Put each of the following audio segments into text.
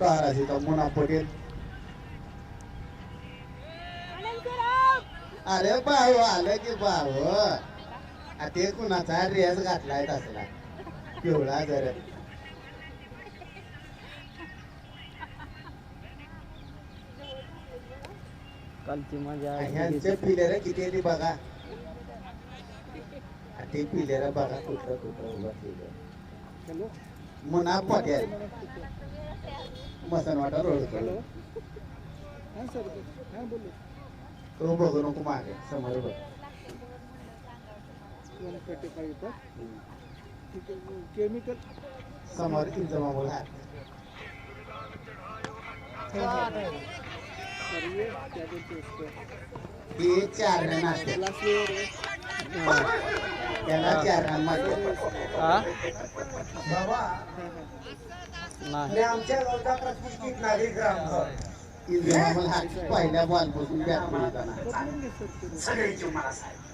ताराजीचा मुना पटेल. अरे भाऊ आलं की भाऊ ते कुणाचा रेस घातलाय तसला पिवळा जर कालची मजा ह्यांचे पिलेर किती आहे बघा. ते पिलेर बघा कुठलं कुठलं उभा केलं मुना पटेल मसनवाटा रोड तो बघू नको मागे समोर बघ. केमिकल समोर इंजमामुळे हे 4 रन असते त्याला 4 रन मध्ये बाबा नाही आमच्या गावचा प्रतिष्ठित नागरिक इंजमामुळे हा पहिल्या बॉलपासून बॅट मिळताना सगळ्यांची मला साहेब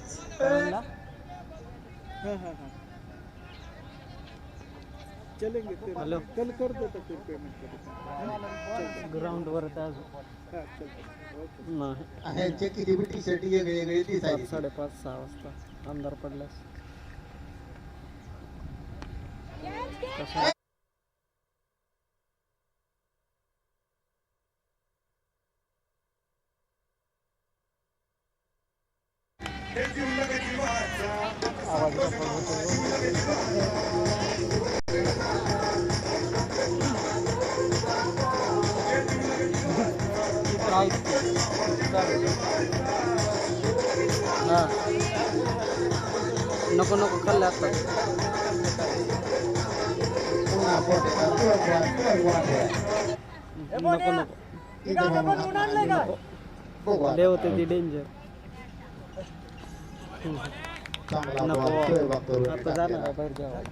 चलेंगे हेलो कल कर देता फिर पेमेंट ग्राउंड वर ह्यांचे किती बी टी शर्ट वेगळे वेगळे दिसायचे 5:30-6 वाजता अंधार पडल्यास नको नको खाल्लं आता नको नको लय होते ती डेंजर नको आता जाणार बाहेर जावं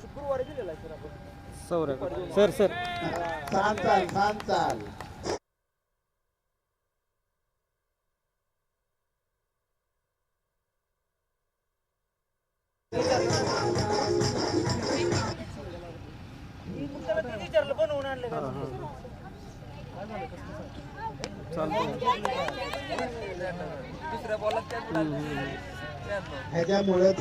शुक्रवारी दिलेला आहे सर आपण सर सर छान चाल छान चाल बनवून आणले दुसऱ्या बॉलात ह्याच्यामुळे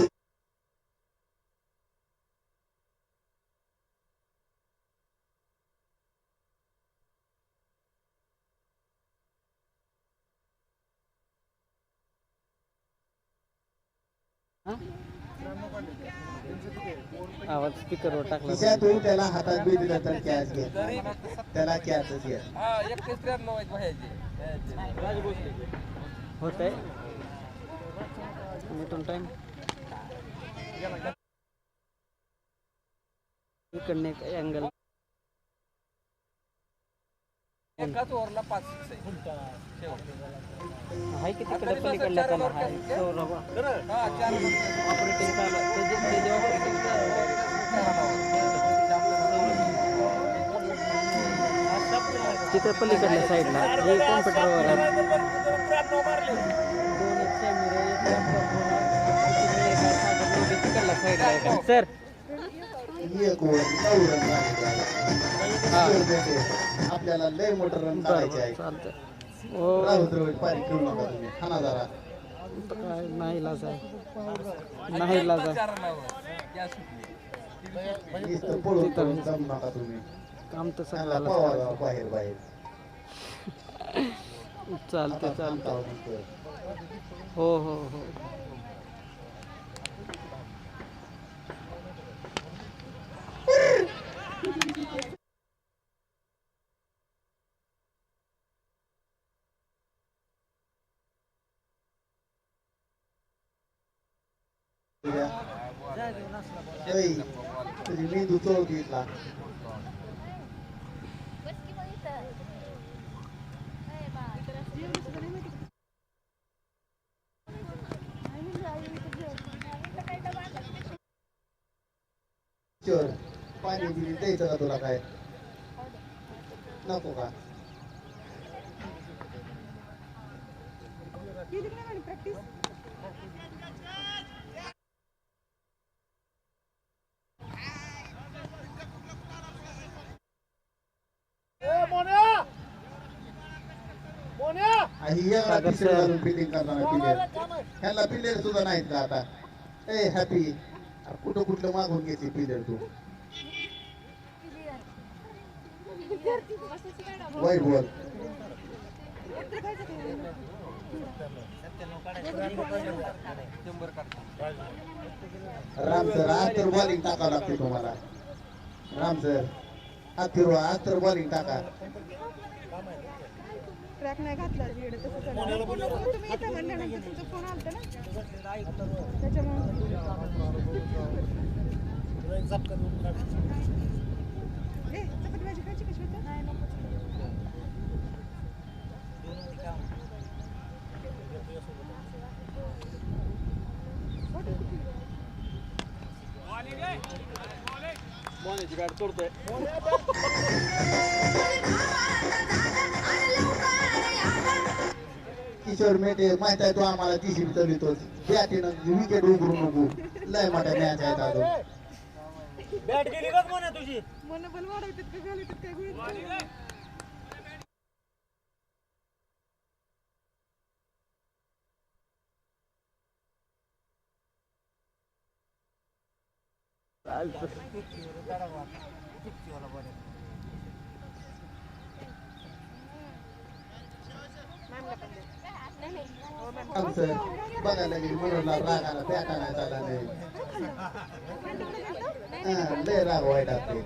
आवाज स्पीकरवर टाकला खिशातून त्याला हातात बी दिला तर कॅच घे त्याला कॅचच घे होत आहे मिटून टाइम इकडने एक अँगल एकाच ओव्हरला 5 आहे की तिकडे पलीकडल्या त्याला आहे ऑपरेटिंग चालू तिथे पलीकडल्या साईडला हे कॉम्प्युटरवर आहे 2 कॅमेरे तिकडल्या साईडला आहे सर आपल्याला लय मोठं रन करायचे आहे चालतं पाणी खेळू नका तुम्ही खाना जरा काय नाही लाज आहे नाही लाज आहे पळून पळून जमू नका तुम्ही काम तर त्याला सगळ्याला पळवा बाहेर बाहेर चालतं चालतं हो हो हो तुझी मेंदू चोळतीला पाणी बिणी द्यायचं का तुला काय नको का प्रॅक्टिस ही एवढा टी-शर्ट घालून फिटिंग करणार पिलेर ह्याला पिलेर सुद्धा नाहीत का आता ए हॅपी कुठं कुठलं मागून घेते पिलेर तू वय बोल राम सर आज तर बॉलिंग टाकावं लागते तुम्हाला राम सर आज फिरवा आज तर बॉलिंग टाका ट्रॅक नाही घातला तसं झालं तुम्ही इथं म्हणल्यानंतर तुमचा फोन आलता ना त्याच्यामुळे चपाती भाजी खायची कशी मोन्याची गाडी तोडतोय किशोर मेटे माहित आहे तू आम्हाला ती शिप चलितोस बॅटीनं विकेट उघडू नको लय मोठ्या मॅच आहेत अजून बॅट गेली बघ मोन्या तुझी मनोबल वाढवतात का घालतात काय गुळी आमचं बघायला गेली म्हणून राग आला बॅट आणायचा आला नाही लय राग वाईट असते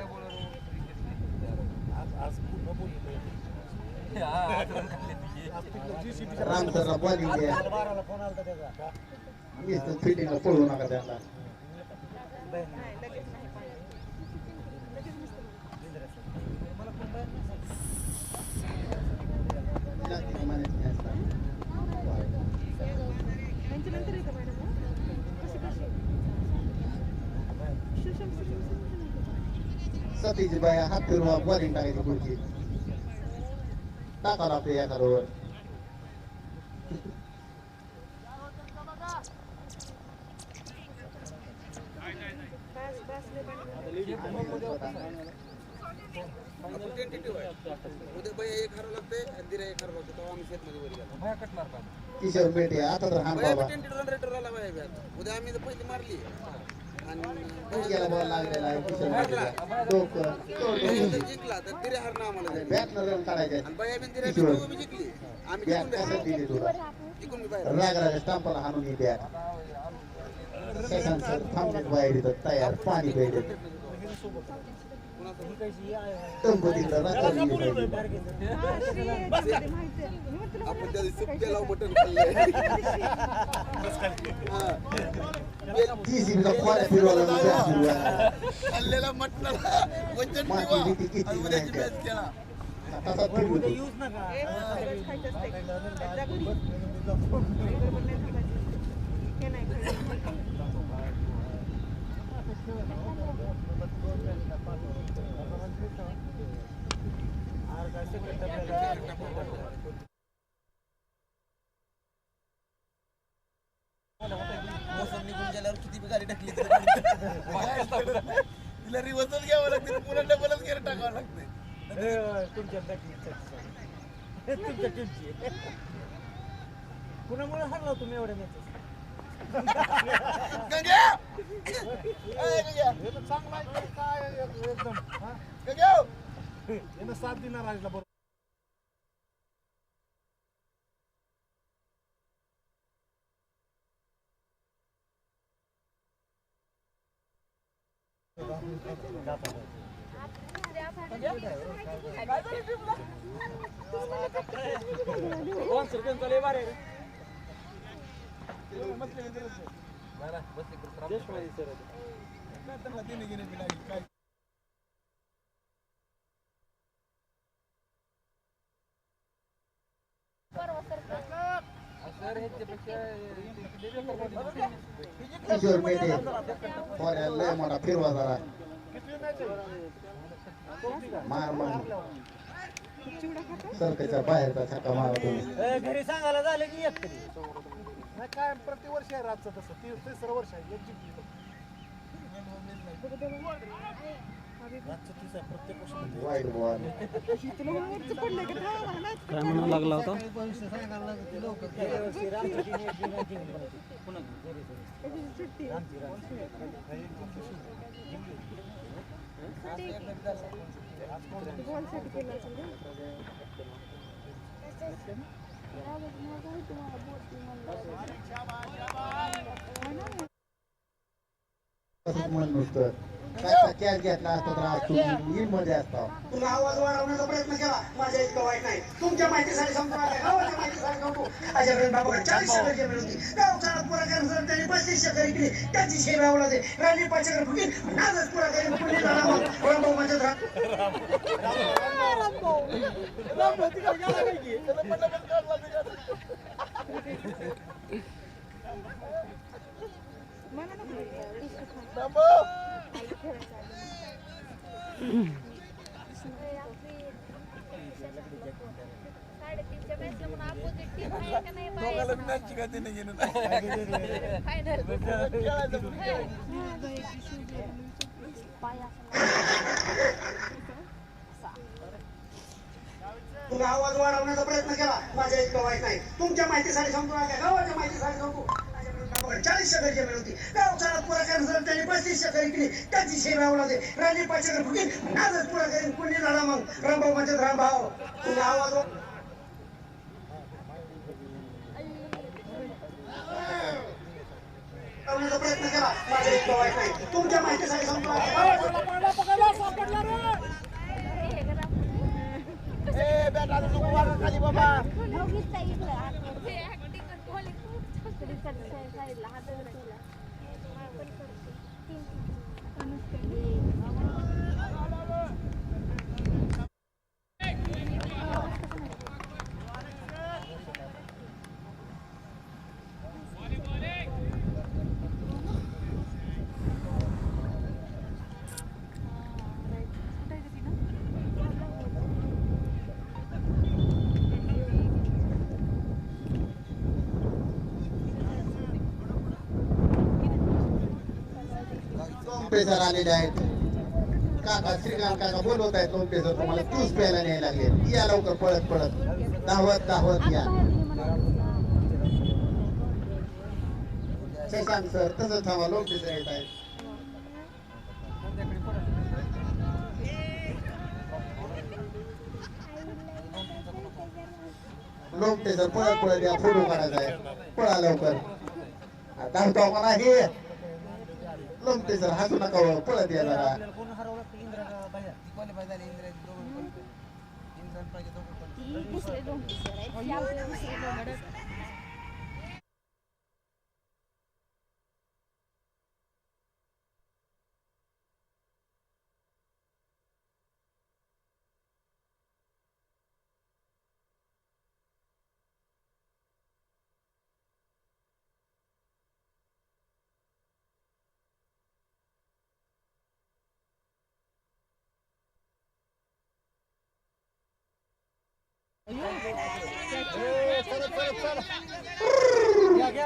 राम सरला बॉलिंग द्या फिटिंगला पळू नका त्यांना सतीची बाया हात फिरवा बॉलिंग टाकायची पुढची टाका लागते एखादं किशोर पेटे आता तर हा बाबा उद्या आम्ही पहिली मारली गेला बॉल लागलेला आहे किशोर पेटेला डोकं जिंकला तर तिरे हारणं आम्हाला बॅटनं रन काढायचे आणि बाई आम्ही तिरे किशोर जिंकली आम्ही बॅट कसं दिली तुला जिंकून बाहेर राग राग स्टांपाला हाणून ही बॅट सर थांबलेत बाहेर इथं तयार पाणी प्यायले टंब तिकडं रात्री आपण त्या दिवशी सुट्ट्याला मटण खाल्लंय जीसीबीचा खोऱ्या फिरवला ना बॅट फिरवायला खाल्लेला मटणाला वचन माती बिती किती उद्याची नाही मॅच केला तसा फिरवतो हे नाही खायचं मोसम निघून गेल्यावर किती बी गाडी टाकली तिला रिव्हर्सल घ्यावं लागते पुन्हा डबलच गेअर टाकावं लागते तुमच्या तुमच्या टीमची कुणामुळे हरला तुम्ही एवढ्या मॅचेस साथ देणार राजला बरोबर किशोर पेटे खोऱ्या लय मोठा फिरवा जरा मार मार चिवडा खाता सरकारच्या बाहेरचा छक्का मारा तुम्ही. घरी सांगायला झालं की एक तरी नाही काय प्रतिवर्ष आहे रातचं तसं तिसरं वर्ष आहे एक जिंकली रातचं तीस आहे प्रत्येक वर्ष वाईट बॉल. तुला वरचं पडलंय का थांब मला नाही. काय म्हणू लागला होता त्याची सुट्टी आहे. बॉलसाठी केलं असेल का? तसंच मन नुसतं काय कॅच घेतला असतो तर आज तुम्ही मध्ये असता. तुला आवाज वाढवण्याचा प्रयत्न केला माझ्या इतकं वाईट नाही तुमच्या माहितीसाठी सांगतो गावाच्या माहितीसाठी सांगतो अजय बाबा 40 एकर जमीन होती गावचा पुरा करण्यासाठी त्यांनी 35 एकर इकली त्याची शेवा आवडते राणी 5 एकर फुकील नाजच पुरा करून पुणे झाला मग रामभाऊ माझ्यात मला नको दोघाला बी मॅच शिकायचे नाही गेलं तुला आवाज वाढवण्याचा प्रयत्न केला माझ्या इतकं वाईट नाही तुमच्या माहितीसाठी सांगतो गावाच्या माहितीसाठी सांगतो 40 एकर जमीन होती गावचा पुरा करण्यासाठी त्यांनी 35 एकर इकली त्याची शेवा आवडते राणी 5 एकर फुकील नाजच पुरा करून पुणे झाला मग रामभाऊ माझ्यात रामभाऊ तुला आवाज प्रयत्न केला माझ्या इतकं वाईट नाही तुमच्या माहितीसाठी सांगतो खाली बाबा पेसर आलेले आहेत. काका श्रीकांत काका बोलवत आहेत. 2 पेसर तुम्हाला ज्यूस प्यायला न्यायला लागले. या लवकर पळत पळत धावत या. शशांक सर तसंच थांबा. लोक पेसर येत आहेत. लोक पेसर पळत पळत या. फोटो काढायचा आहे. पळा लवकर. धावतो का नाही लंपते सर हसू नका पळत या जरा.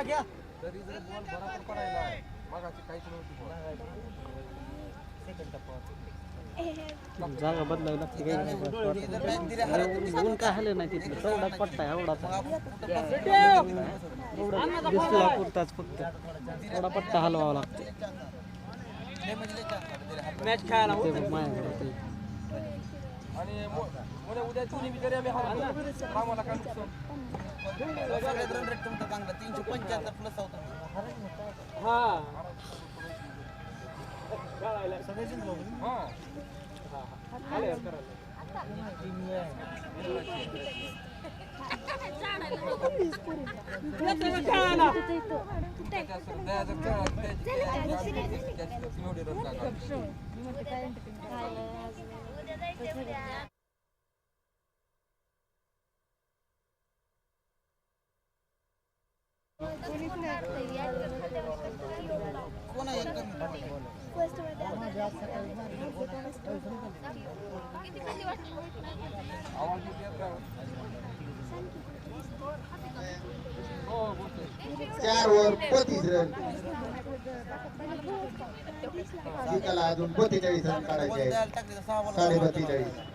घ्या जागा बदलावी लागते ऊन काय हले नाही तिथलं तेवढा पट्टा एवढाचा दिसला पुरताच फक्त एवढा पट्टा हलवावा लागतो मॅच खेळायला ते माझ्याकडे उद्या तुम्ही तरी आम्ही आम्हाला काय सगळ्यात रन रेट तुमचा चांगला 375 प्लस होता कोण आहे चार वर 35 रन. जिंकायला अजून 42 रन काढायचे आहेत. 42.5.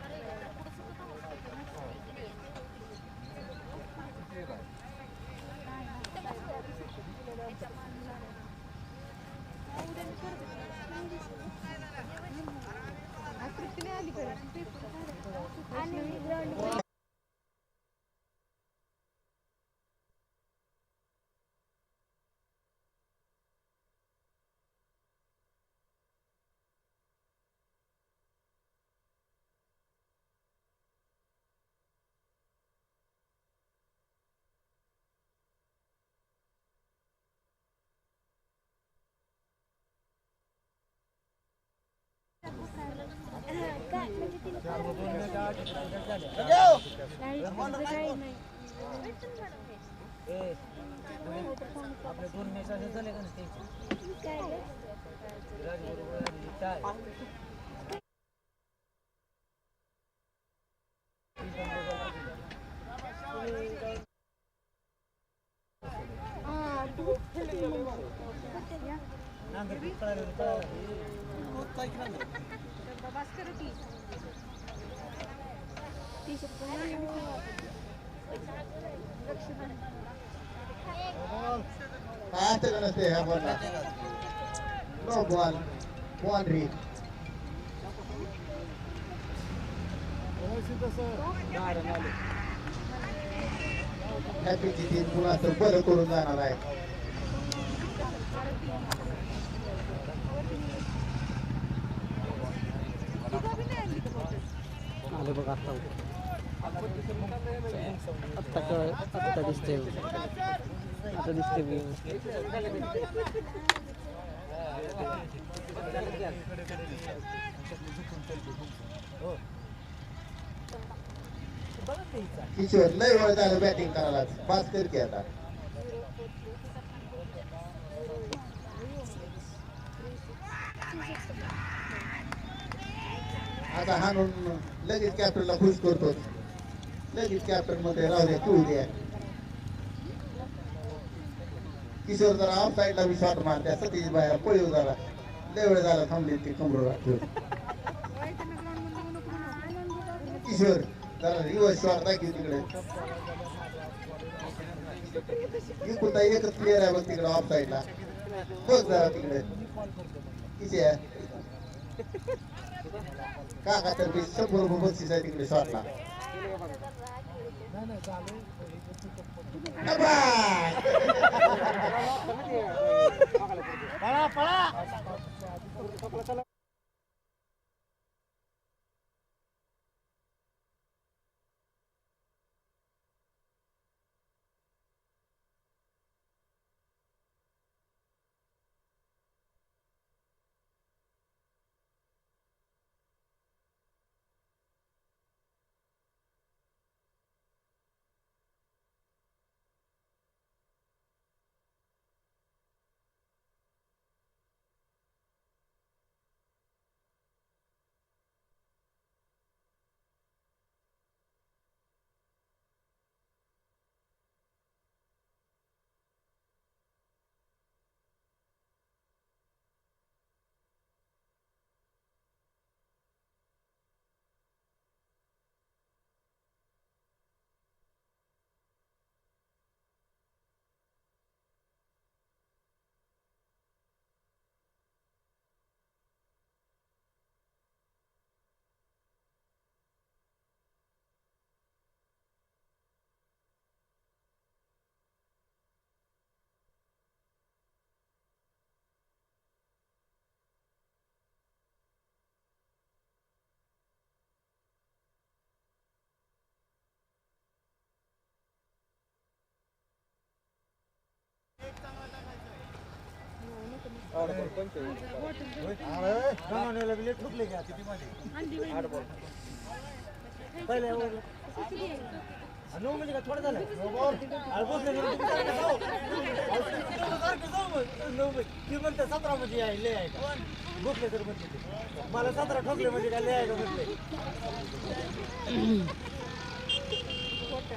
आकृतीने आली खरं. आपले 2 मॅच असे झाले का नाही काय असतं का नसते ह्या बॉलला? No ball. बाउंड्री. हॅपीची टीम पुन्हा बरं करून जाणार आहे. आले बघ आता आत्ता दिसते आता दिसते किशोर लय वेळ झालं बॅटिंग करायला. 5 कर की आता. आता हाणून लगेच कॅप्टनला खुश करतो. लगेच कॅप्टन मध्ये राहू द्या, तू द्या. किशोर जरा ऑफ साईडला बी शॉट मारत्या. सतीश बाहेर पळीव झाला. लय वेळ झाला थांबली ती कमरो राखून. किशोर जरा रिव्हर्स शॉट दाखव तिकडे. इकडे एकच प्लेअर आहे बघ तिकडे ऑफ साईडला. बघ जरा तिकडे. किशोर काका तर 100 रुपये बक्षीस आहे तिकडे शॉटला. पळा पळा. ठुकले घ्या किती मध्ये 8 बॉल. पहिले 9 म्हणजे काय थोडं झालं अरे बसले ती म्हणते 17 म्हणजे आहे लय आहे का बसले तर म्हणते मला 17 ठोकले म्हणजे काय लय आहे का म्हटले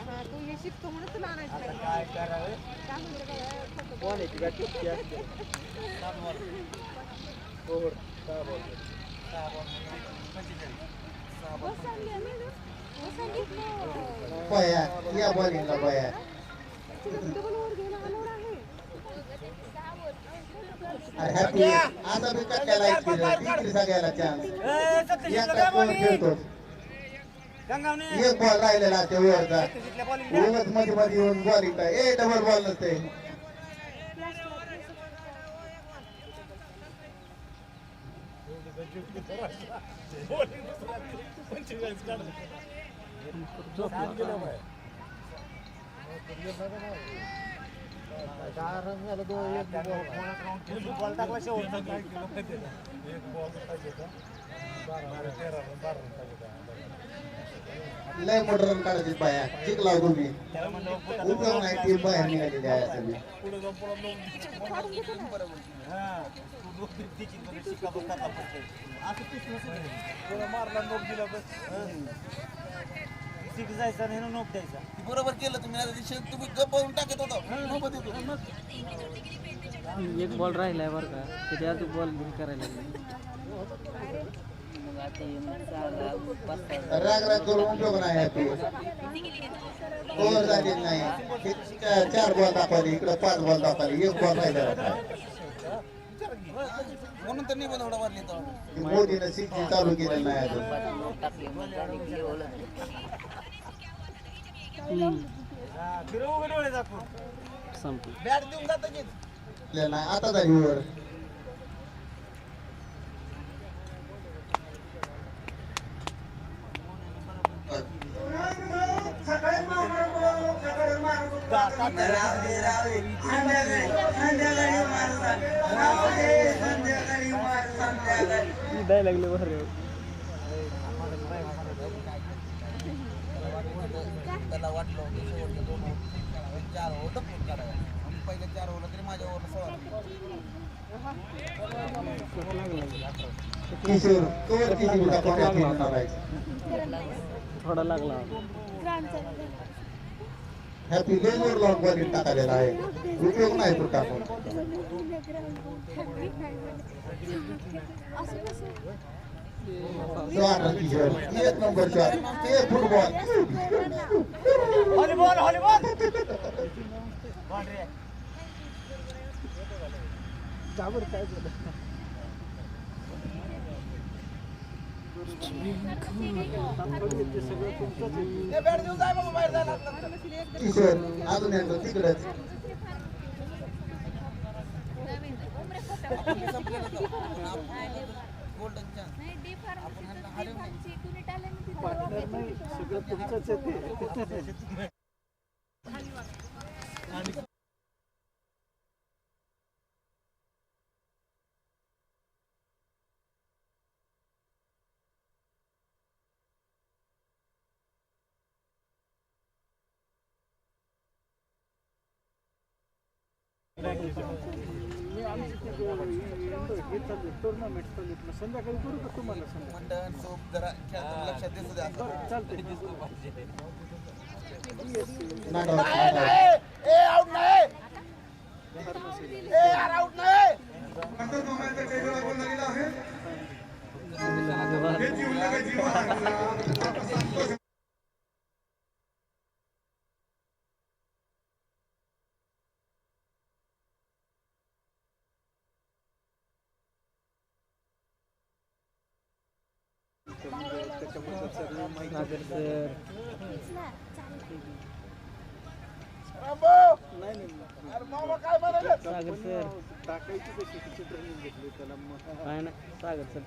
हा तू हे शिकतो म्हणून तुला आणायचं आता काय करावे काय म्हणते काय कोण आहे ती काय टुकटी असते ओव्हर 6 बॉल बस आणली आम्ही ना बस सांगितलं बया या बॉलिंगला बया डबल ओव्हर घ्यायला अलाउड आहे अरे हॅपी आता मी कट्ट्याला तिसरी सगळ्याला चान्स एका कोण खेळतो एक बॉल राहिलेला असते वरचा उगाच मध्ये मध्ये येऊन बॉलिंग ए डबल बॉल नसते बॉल टाकला शेवटचा काय केलं एक बॉल टाकायचा 12 लय मोठं रन काढायचे बाया जिंकला तुम्ही उपयोग नाही टीम बाहेर निघालेली आहे सगळी पुढे जाऊन पुढे मारला नोट दिला सिक्स जायचा आणि नोट द्यायचा बरोबर केलं तुम्ही आता दिवशी तुम्ही गप्प होऊन टाकत होता एक बॉल राहिलाय बरं का त्याच्या आधी बॉल करायला लागले राग राग करून उपयोग नाही हॅपी ओव्हर झाली नाही 4 बॉल दाखवले इकडे 5 बॉल दाखवले एक बॉल राहिला होता म्हणून तर निबंध एवढा मारली तर मोदीनं सिक्स चालू केलेलं नाही अजून फिरवू डोळे दाखवून संपलं बॅट देऊन जातं की आपल्याला नाही आता झाली ओव्हर सकाळी द्यायला लागले बरं त्याला वाटलं की शेवटचे 2 4 ओव्हर डपून काढायला आणि पहिले 4 ओव्हर तरी माझ्या ओव्हर 16 किशोर तोवर किती दाखवण्यात थोडा लागला हॅपी लेनवर लावून बॉलिंग टाकायला आहे उपयोग नाही तो टाकून शॉट किशोर 1 नंबर शॉट ते फुटबॉल हॉलीबॉल जाबर काय झालं बॅट देऊन जाय बाबा बाहेर जायला किशोर अजून एकदा तिकडेच गोल्डन चान्स सगळं तुमचंच आहे ते टुर्नामेंट चालू संध्याकाळी करू का तुम्हाला मंडळ सोप जरा खेळताना लक्षात दिसू द्या चालतंय नॉट आउट ए आउट नाही ए आउट नाही सागर सर टाकायची कशी चित्र घेतली त्याला काय ना सागर सर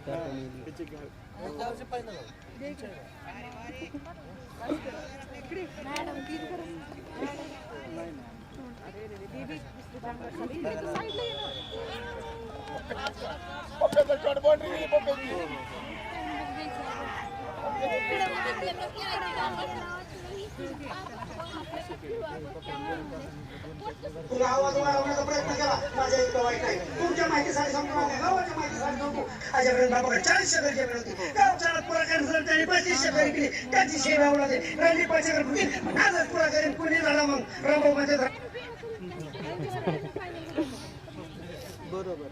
तुला आवाज वाढवण्याचा प्रयत्न केला माझ्या इतकं वाईट नाही तुमच्या माहितीसाठी सांगतो माझ्या गावाच्या माहितीसाठी सांगतो आजपर्यंत बाबाकडे 40 एकर जमीन होती गावचा पुरा करून त्यांनी 35 एकर केली त्याची सेवा उडाली राहिली 5 एकर होती आजच पुरा करेन कुणी झाला मग रामभाऊमध्ये बरोबर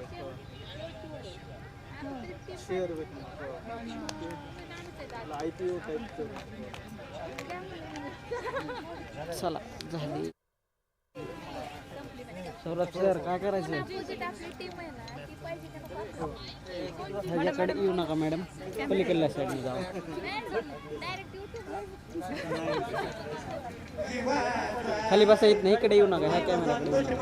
शेअर IPO टाईप चला झाली. सौरभ सर काय करायचं ह्याच्याकडे येऊ नका मॅडम पलीकडल्या साईडने जाऊ. खाली बसा येत नाही इकडे येऊ नका ह्या कॅमेराकडे येऊ नका.